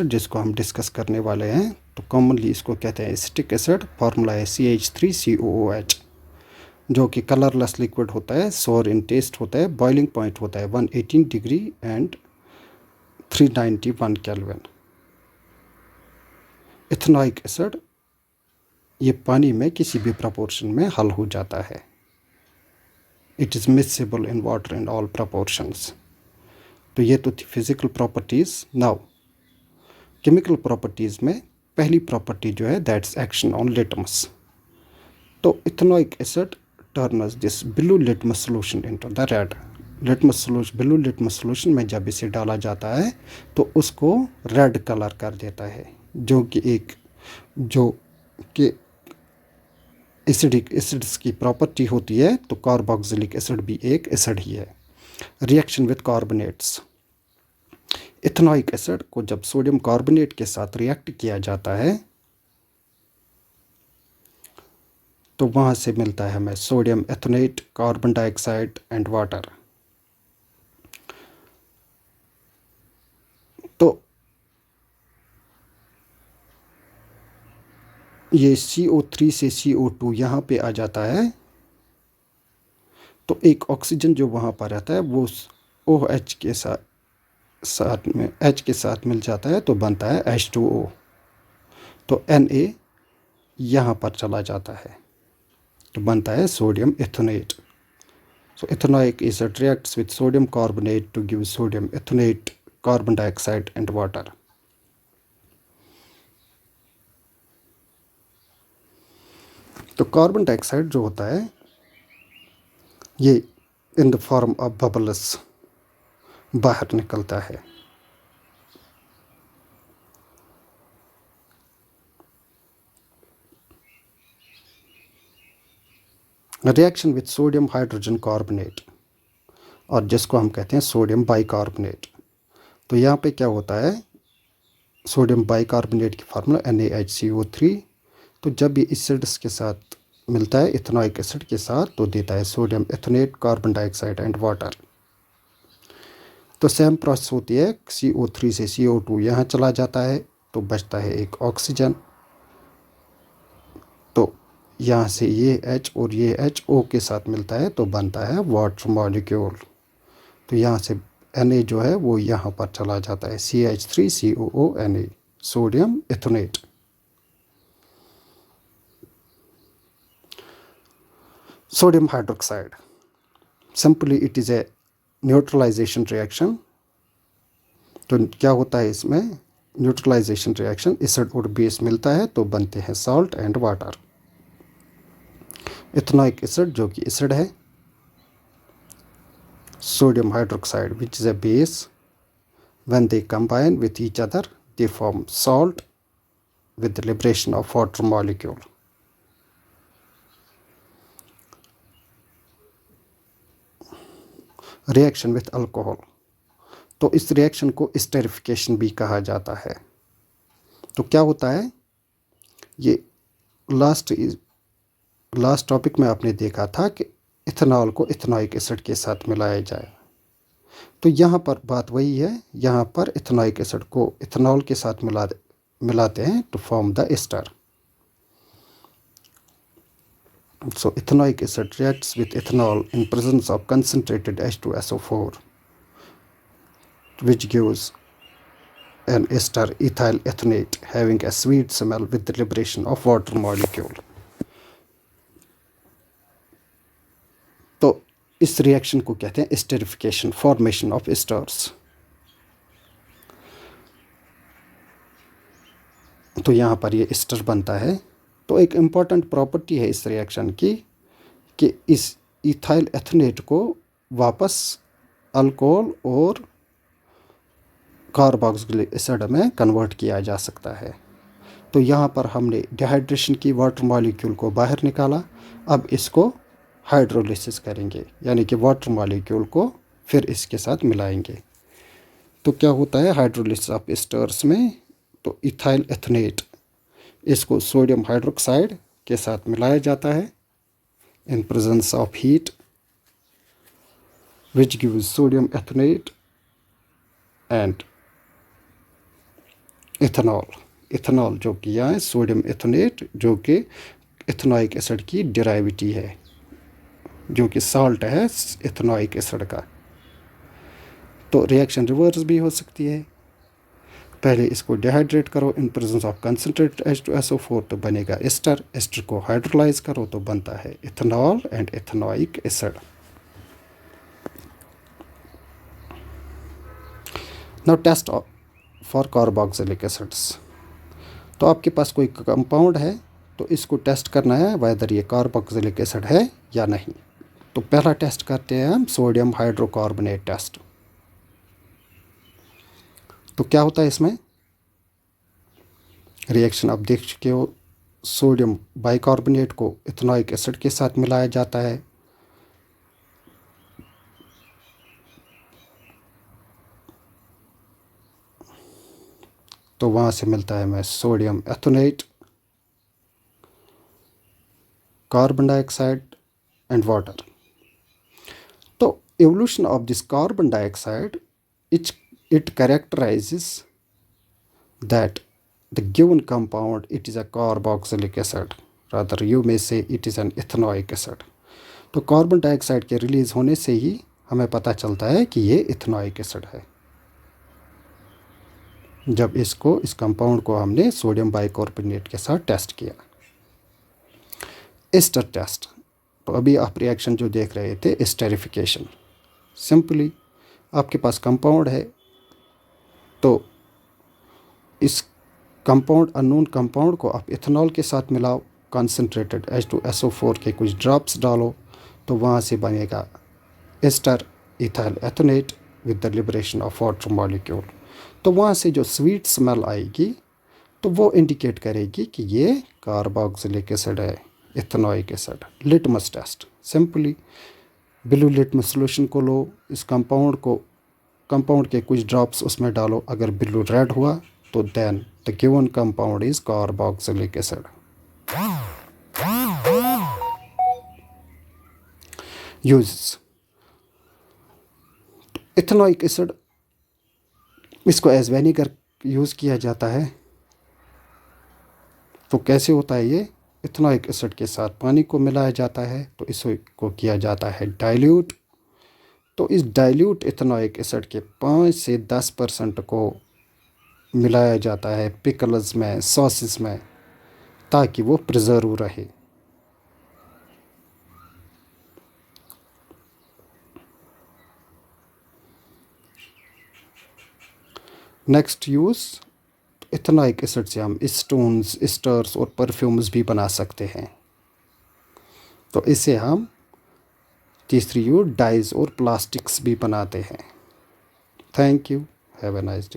जिसको हम डिस्कस करने वाले हैं, तो कॉमनली इसको कहते हैं एसिटिक एसिड। फार्मूला है CH3COOH, जो कि कलरलेस लिक्विड होता है, सोर इन टेस्ट होता है, बॉइलिंग पॉइंट होता है 118 degree and 391 kelvin. Ethanoic acid ये पानी में किसी भी प्रपोर्शन में हल हो जाता है। It is miscible in water in all proportions. तो ये तो थी physical properties. Now chemical properties में पहली प्रॉपर्टी जो है दैट्स एक्शन ऑन लिटमस। तो ethanoic acid turns this blue litmus solution into the red litmus solution. Blue litmus solution में जब इसे डाला जाता है तो उसको रेड कलर कर देता है, जो कि एसिडिक एसिड्स की प्रॉपर्टी होती है। तो कार्बोक्सिलिक एसिड भी एक एसिड ही है। Reaction with carbonates. Ethanoic acid को जब सोडियम कार्बोनेट के साथ रिएक्ट किया जाता है तो वहाँ से मिलता है हमें sodium ethanoate, carbon dioxide and water. तो ये CO3 से CO2 यहाँ पे आ जाता है, तो एक ऑक्सीजन जो वहाँ पर रहता है वो OH के साथ में H के साथ मिल जाता है तो बनता है H2O। तो Na यहाँ पर चला जाता है तो बनता है sodium एथोनेट। So ethanoic acid reacts with sodium carbonate to give sodium ethonate, carbon dioxide and water. तो कार्बन डाइऑक्साइड जो होता है ये in the form of bubbles बाहर निकलता है। Reaction with sodium hydrogen carbonate, और जिसको हम कहते हैं सोडियम बाइकार्बोनेट। तो यहाँ पे क्या होता है, सोडियम बाइकार्बोनेट की फार्मूला NaHCO3। तो जब ये एसिड्स के साथ मिलता है इथेनॉइक एसिड के साथ तो देता है sodium ethanoate, carbon dioxide and water. तो सेम प्रोसेस होती है, CO3 से CO2 यहाँ चला जाता है तो बचता है एक ऑक्सीजन। तो यहाँ से ये H और ये H O के साथ मिलता है तो बनता है वाटर मॉलिक्यूल। तो यहाँ से Na जो है वो यहाँ पर चला जाता है CH3COONA, sodium ethanoate. Sodium hydroxide, simply it is a neutralisation reaction. तो क्या होता है इसमें, न्यूट्रलाइजेशन रिएक्शन, एसिड और बेस मिलता है तो बनते हैं salt and water. Ethanoic acid जो कि एसिड है, sodium hydroxide which is a base, when they combine with each other they form salt with the liberation of water molecule. Reaction with alcohol, तो इस रिएक्शन को esterification भी कहा जाता है। तो क्या होता है, ये लास्ट टॉपिक में आपने देखा था कि इथेनॉल को इथेनॉइक एसिड के साथ मिलाया जाए। तो यहाँ पर बात वही है, यहाँ पर इथेनॉइक एसिड को इथेनॉल के साथ मिलाते हैं to form the ester. So ethanoic acid reacts with ethanol in presence of concentrated H2SO4, which gives an ester ethyl ethonate having a sweet smell with the liberation of water molecule. तो इस reaction को कहते हैं esterification, formation of esters. तो यहाँ पर ये ester बनता है। तो एक इम्पॉर्टेंट प्रॉपर्टी है इस रिएक्शन की कि इस इथाइल एथोनेट को वापस अल्कोहल और कार्बोक्सिलिक एसिड में कन्वर्ट किया जा सकता है। तो यहाँ पर हमने डिहाइड्रेशन की, वाटर मॉलिक्यूल को बाहर निकाला। अब इसको हाइड्रोलिसिस करेंगे, यानी कि वाटर मॉलिक्यूल को फिर इसके साथ मिलाएंगे। तो क्या होता है हाइड्रोलिसिस ऑफ एस्टर्स में, तो इथाइल एथोनेट इसको सोडियम हाइड्रोक्साइड के साथ मिलाया जाता है in presence of heat, which gives sodium ethonate and ethanol जो कि यहाँ है सोडियम इथोनेट, जो कि इथेनोइक एसिड की डेरिवेटिव है, जो कि साल्ट है इथेनोइक एसिड का। तो रिएक्शन रिवर्स भी हो सकती है। पहले इसको डिहाइड्रेट करो in presence of concentrated H2SO4 तो बनेगा एस्टर। एस्टर को हाइड्रोलाइज करो तो बनता है ethanol and ethanoic acid. Now test for carboxylic acids. तो आपके पास कोई कंपाउंड है तो इसको टेस्ट करना है वेदर ये कार्बोक्सिलिक एसिड है या नहीं। तो पहला टेस्ट करते हैं हम सोडियम हाइड्रोकार्बोनेट टेस्ट। तो क्या होता है इसमें रिएक्शन, आप देख चुके हो, सोडियम बाइकार्बोनेट को इथेनोइक एसिड के साथ मिलाया जाता है। तो वहाँ से मिलता है हमें sodium ethanoate, carbon dioxide and water. तो evolution of this carbon dioxide, it characterizes that the given compound it is a carboxylic acid, rather you may say it is an ethanoic acid। तो carbon dioxide के release होने से ही हमें पता चलता है कि ये इथेनोइक एसिड है, जब इस कंपाउंड को हमने सोडियम बाइकार्बोनेट के साथ टेस्ट किया। Ester test. तो अभी आप रिएक्शन जो देख रहे थे एस्टरिफिकेशन, सिंपली आपके पास कंपाउंड है तो इस कंपाउंड अननोन कंपाउंड को आप इथेनॉल के साथ मिलाओ, कंसनट्रेटेड H2SO4 के कुछ ड्रॉप्स डालो तो वहाँ से बनेगा ester ethyl ethanoate with the liberation of water molecule. तो वहाँ से जो स्वीट स्मेल आएगी तो वो इंडिकेट करेगी कि ये कार्बोक्सिलिक एसिड है, ethanoic acid. Litmus test, simply blue litmus solution को लो, इस कंपाउंड के कुछ ड्रॉप्स उसमें डालो, अगर ब्लू रेड हुआ तो then the given compound is carboxylic acid. Uses, ethanoic acid इसको एज विनेगर यूज़ किया जाता है। तो कैसे होता है ये, इथेनोइक एसिड के साथ पानी को मिलाया जाता है तो इसको किया जाता है डाइल्यूट। तो इस डाइल्यूट इथेनोइक एसिड के 5 से 10% को मिलाया जाता है पिकल्स में, सॉसेस में, ताकि वो प्रिजर्व रहे। नेक्स्ट यूज़, इथेनोइक एसिड से हम स्टोन्स, एस्टर्स और परफ्यूम्स भी बना सकते हैं। तो इसे हम तीसरी यूज़ डाइज और प्लास्टिक्स भी बनाते हैं। Thank you, have a nice day.